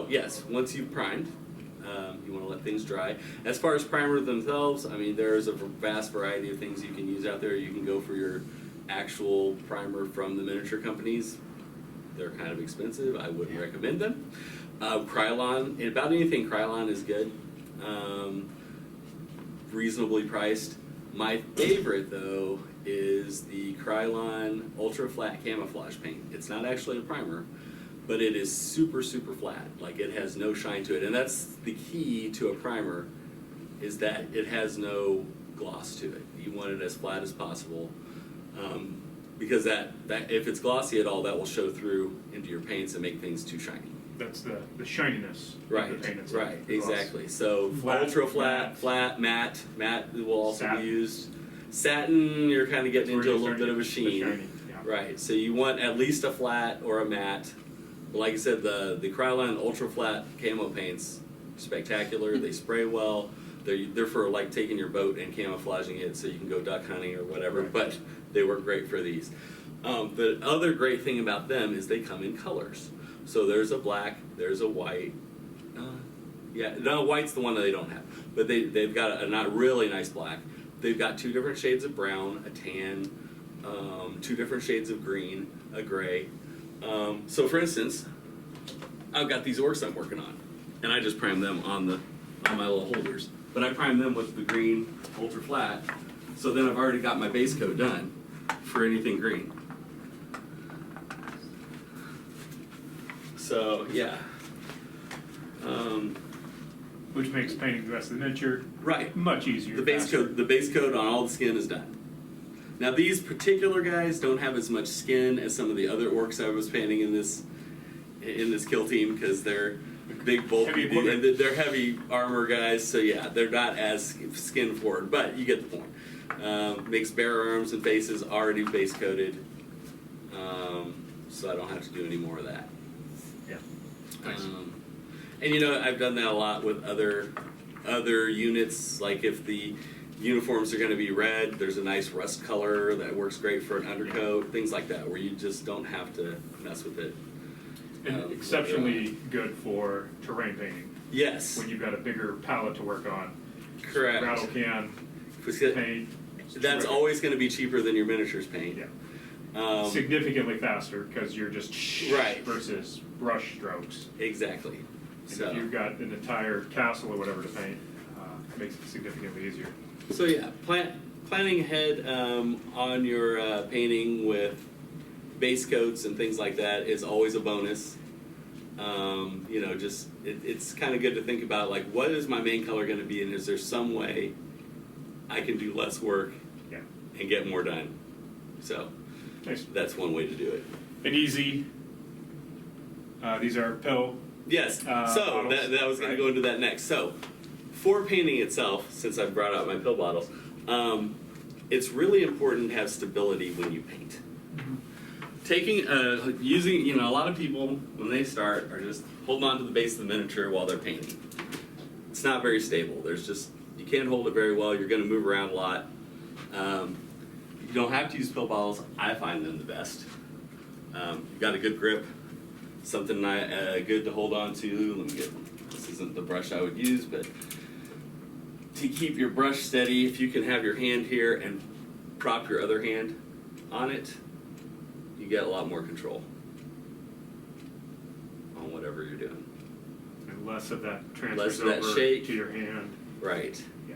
So yes, once you've primed, you want to let things dry. As far as primers themselves, I mean, there's a vast variety of things you can use out there. You can go for your actual primer from the miniature companies. They're kind of expensive. I wouldn't recommend them. Krylon, about anything Krylon is good. Reasonably priced. My favorite though is the Krylon Ultra Flat Camouflage Paint. It's not actually a primer, but it is super, super flat. Like, it has no shine to it. And that's the key to a primer, is that it has no gloss to it. You want it as flat as possible. Because that if it's glossy at all, that will show through into your paints and make things too shiny. That's the shininess right, of the paint itself. Right, exactly. So flat, ultra flat, matte will also satin. be used. Satin, you're kind of getting into a little bit of a sheen. Shiny, yeah. Right, so you want at least a flat or a matte. Like I said, the Krylon Ultra Flat Camo paints, spectacular. They spray well. They're for like taking your boat and camouflaging it so you can go duck hunting or whatever, Right. but they work great for these. The other great thing about them is they come in colors. So there's a black, there's a white. White's the one that they don't have, but they've got a not really nice black. They've got 2 different shades of brown, a tan, 2 different shades of green, a gray. So for instance, I've got these orcs I'm working on, and I just prime them on my little holders. But I prime them with the green ultra flat, so then I've already got my base coat done for anything green. So yeah. Which makes painting the rest of the miniature Right. much easier. The base faster. coat on all the skin is done. Now these particular guys don't have as much skin as some of the other orcs I was painting in this kill team, because they're big, bulky, and they're heavy armor guys. So yeah, they're not as skin forward, but you get the point. Makes bare arms and faces already base coated, so I don't have to do any more of that. Yeah. Nice. And I've done that a lot with other units. Like if the uniforms are going to be red, there's a nice rust color that works great for an undercoat, things like that, where you just don't have to mess with it. And exceptionally good for terrain painting. Yes. When you've got a bigger palette to work on. Correct. Rattle can paint. That's always going to be cheaper than your miniatures paint. Yeah. Significantly faster, because you're just right. versus brush strokes. Exactly. And if you've got an entire castle or whatever to paint, it makes it significantly easier. So yeah, planning ahead on your painting with base coats and things like that is always a bonus. It's kind of good to think about, like, what is my main color going to be, and is there some way I can do less work and get more done? So nice. That's one way to do it. And easy. These are pill. Yes. So bottles, that was going to go into that next. So for painting itself, since I've brought out my pill bottles, it's really important to have stability when you paint. Using a lot of people when they start are just holding on to the base of the miniature while they're painting. It's not very stable. You can't hold it very well. You're going to move around a lot. You don't have to use pill bottles. I find them the best. You've got a good grip, something good to hold on to. Let me get, this isn't the brush I would use, but to keep your brush steady, if you can have your hand here and prop your other hand on it, you get a lot more control on whatever you're doing. And less of that transfers Less of that over shake. to your hand. Right. Yeah.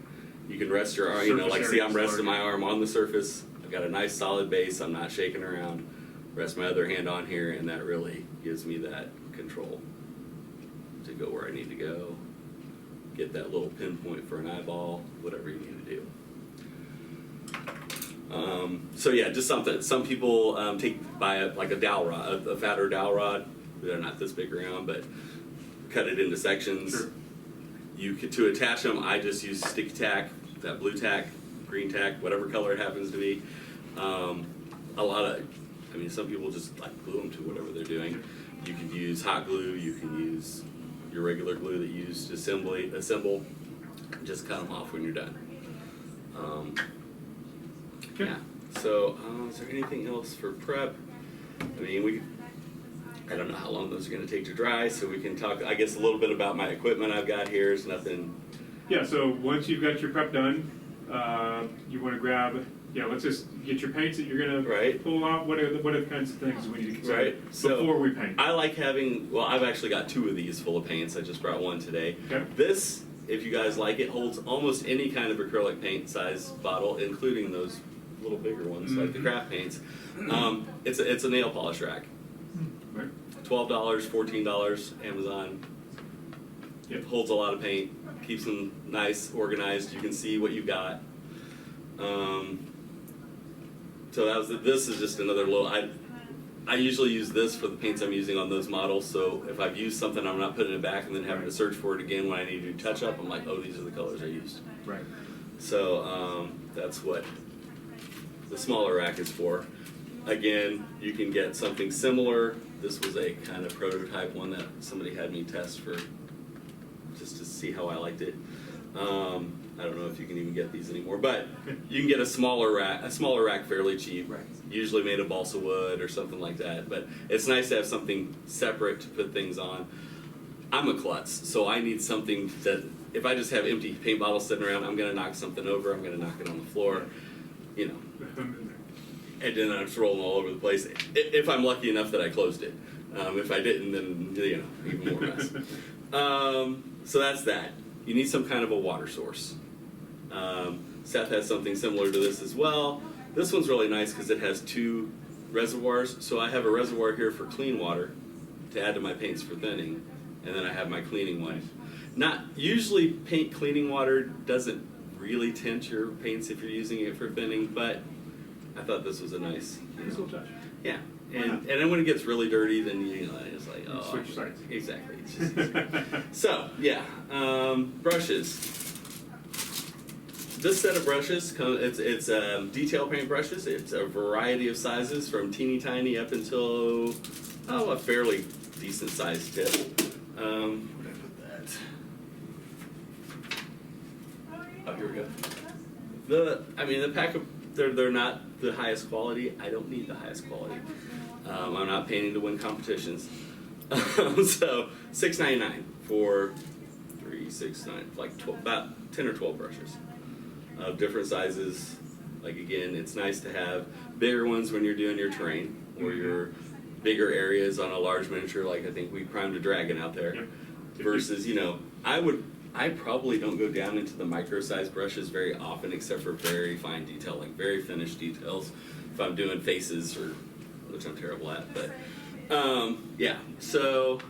You can rest your arm, see I'm resting my arm on the surface. I've got a nice solid base. I'm not shaking around. Rest my other hand on here, and that really gives me that control to go where I need to go. Get that little pinpoint for an eyeball, whatever you need to do. So yeah, just something. Some people buy a dowel rod, a fatter dowel rod. They're not this big around, but cut it into sections. Sure. To attach them, I just use sticky tack, that blue tack, green tack, whatever color it happens to be. Some people just glue them to whatever they're doing. You can use hot glue. You can use your regular glue that you use to assemble. Just cut them off when you're done. Yeah. So, is there anything else for prep? I don't know how long those are going to take to dry, so we can talk, I guess, a little bit about my equipment I've got here. It's nothing. Yeah, so once you've got your prep done, you want to grab, let's just get your paints that you're going to pull out. What are the kinds of things we need to consider before we paint? I like having, I've actually got 2 of these full of paints. I just brought one today. Okay. This, if you guys like it, holds almost any kind of acrylic paint size bottle, including those little bigger ones, like the craft paints. It's a nail polish rack. Right. $12, $14, Amazon. It holds a lot of paint, keeps them nice, organized. You can see what you've got. So this is just another little. I usually use this for the paints I'm using on those models. So if I've used something, I'm not putting it back and then having to search for it again when I need to do touch up. I'm like, oh, these are the colors I used. Right. So that's what the smaller rack is for. Again, you can get something similar. This was a kind of prototype one that somebody had me test for, just to see how I liked it. I don't know if you can even get these anymore, but you can get a smaller rack fairly cheap, usually made of balsa wood or something like that. But it's nice to have something separate to put things on. I'm a klutz, so I need something that if I just have empty paint bottles sitting around, I'm going to knock something over, I'm going to knock it on the floor, and then I'm just rolling all over the place. If I'm lucky enough that I closed it. If I didn't, then even more mess. So that's that. You need some kind of a water source. Seth has something similar to this as well. This one's really nice because it has 2 reservoirs. So I have a reservoir here for clean water to add to my paints for thinning, and then I have my cleaning one. Not usually paint cleaning water doesn't really tint your paints if you're using it for thinning, but I thought this was a nice touch. Yeah. And then when it gets really dirty, then it's like, oh, switch sides. Exactly. It's just so yeah, brushes. This set of brushes, it's detail paint brushes. It's a variety of sizes from teeny tiny up until a fairly decent sized tip. Where did I put that? Oh, here we go. The pack of they're not the highest quality. I don't need the highest quality. I'm not painting to win competitions. So $6.99 for 3, 6, 9, like 12, about 10 or 12 brushes of different sizes. Like again, it's nice to have bigger ones when you're doing your terrain or your bigger areas on a large miniature. Like I think we primed a dragon out there. Yep. Versus, I probably don't go down into the micro size brushes very often, except for very fine detail, like very finished details. If I'm doing faces, which I'm terrible at, but yeah. So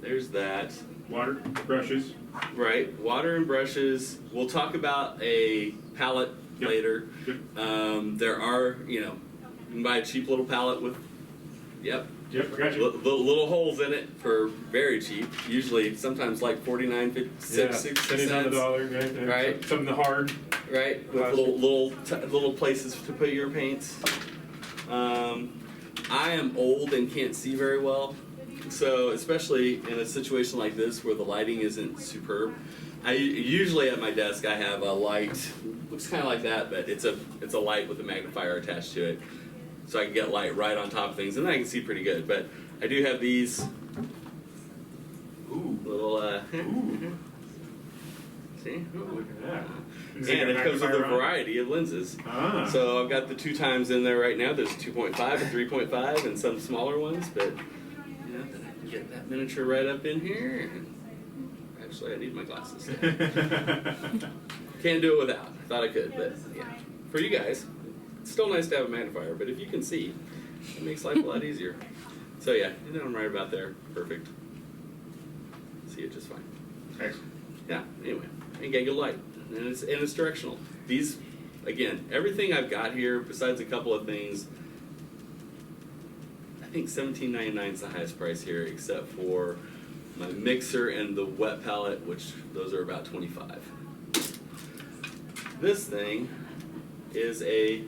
there's that. Water, brushes. Right, water and brushes. We'll talk about a palette later. Yep. There are, you can buy a cheap little palette with, Yep, I got you. Little holes in it for very cheap. Usually, sometimes like 49, 56, 60 cents. $10 on the dollar, right? Something hard. Right, with little places to put your paints. I am old and can't see very well. So, especially in a situation like this where the lighting isn't superb, I usually at my desk I have a light, looks kind of like that, but it's a light with a magnifier attached to it, so I can get light right on top of things, and then I can see pretty good. But I do have these little see? Look at that. And it comes with a variety of lenses. So I've got the 2 times in there right now. There's 2.5 and 3.5 and some smaller ones, but then I can get that miniature right up in here. Actually, I need my glasses. Can't do it without. I thought I could, but yeah. For you guys, it's still nice to have a magnifier, but if you can see, it makes life a lot easier. So yeah, I'm right about there. Perfect. See it just fine. Excellent. Yeah, anyway, and get good light. And it's directional. These, again, everything I've got here, besides a couple of things, I think $17.99 is the highest price here, except for my mixer and the wet palette, which those are about $25. This thing is a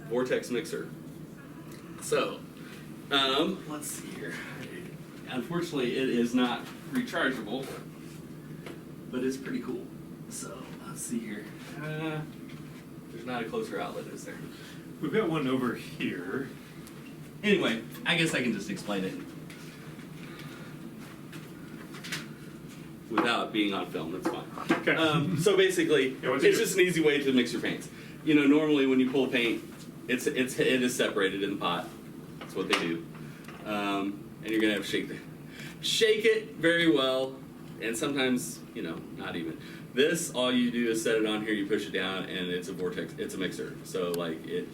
vortex mixer. So, let's see here. Unfortunately, it is not rechargeable, but it's pretty cool. So, let's see here. There's not a closer outlet, is there? We've got one over here. Anyway, I guess I can just explain it. without being on film. That's fine. Okay. So basically, Yeah, it's just an easy way to mix your paints. You know, normally when you pull paint, it is separated in the pot. That's what they do. And you're gonna have to shake it very well, and sometimes, you know, not even. This, all you do is set it on here, you push it down, and it's a vortex, it's a mixer. So like it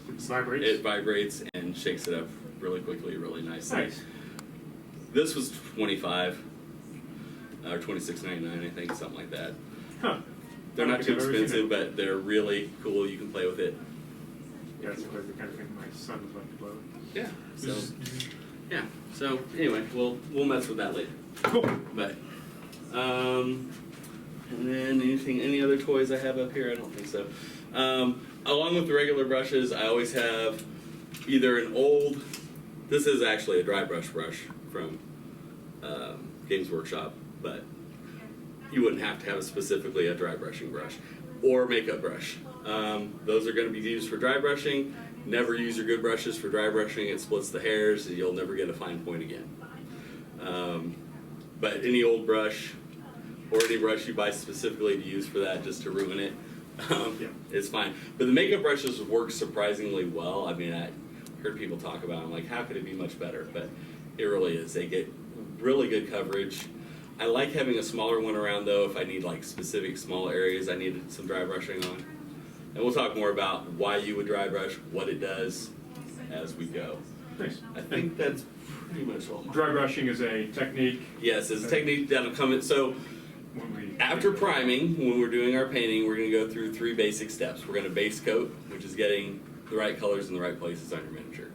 vibrates and shakes it up really quickly, really nicely. Nice. This was $25 or $26.99, I think, something like that. Huh. They're not too expensive, but they're really cool. You can play with it. Yeah, it's like the kind of thing my son would like to play with. Yeah. So yeah. So anyway, we'll mess with that later. Cool. But and then any other toys I have up here? I don't think so. Along with the regular brushes, I always have either an old. This is actually a dry brush from Games Workshop, but you wouldn't have to have specifically a dry brushing brush or makeup brush. Those are going to be used for dry brushing. Never use your good brushes for dry brushing. It splits the hairs and you'll never get a fine point again. But any old brush or any brush you buy specifically to use for that, just to ruin it, it's fine. But the makeup brushes work surprisingly well. I mean, I heard people talk about them, like, how could it be much better? But it really is. They get really good coverage. I like having a smaller one around, though, if I need like specific small areas I need some dry brushing on. And we'll talk more about why you would dry brush, what it does, as we go. Nice. I think that's pretty much all. Dry brushing is a technique. Yes, it's a technique that'll come in. So after priming, when we're doing our painting, we're going to go through 3 basic steps. We're going to base coat, which is getting the right colors in the right places on your miniature.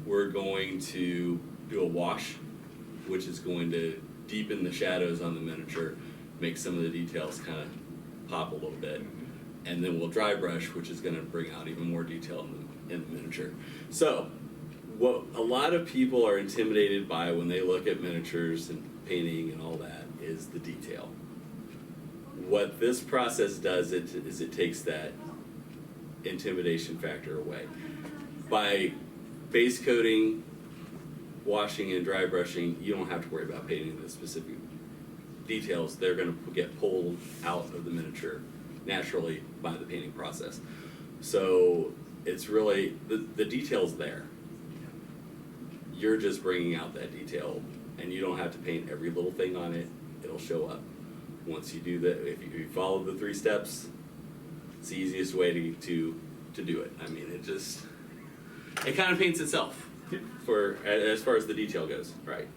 We're going to do a wash, which is going to deepen the shadows on the miniature, make some of the details kind of pop a little bit. And then we'll dry brush, which is going to bring out even more detail in the miniature. So, what a lot of people are intimidated by when they look at miniatures and painting and all that is the detail. What this process does is it takes that intimidation factor away. By base coating, washing, and dry brushing, you don't have to worry about painting the specific details. They're going to get pulled out of the miniature naturally by the painting process. So it's really, the detail's there. You're just bringing out that detail, and you don't have to paint every little thing on it. It'll show up. Once you do that, if you follow the 3 steps, it's the easiest way to do it. I mean, it kind of paints itself for as far as the detail goes, right?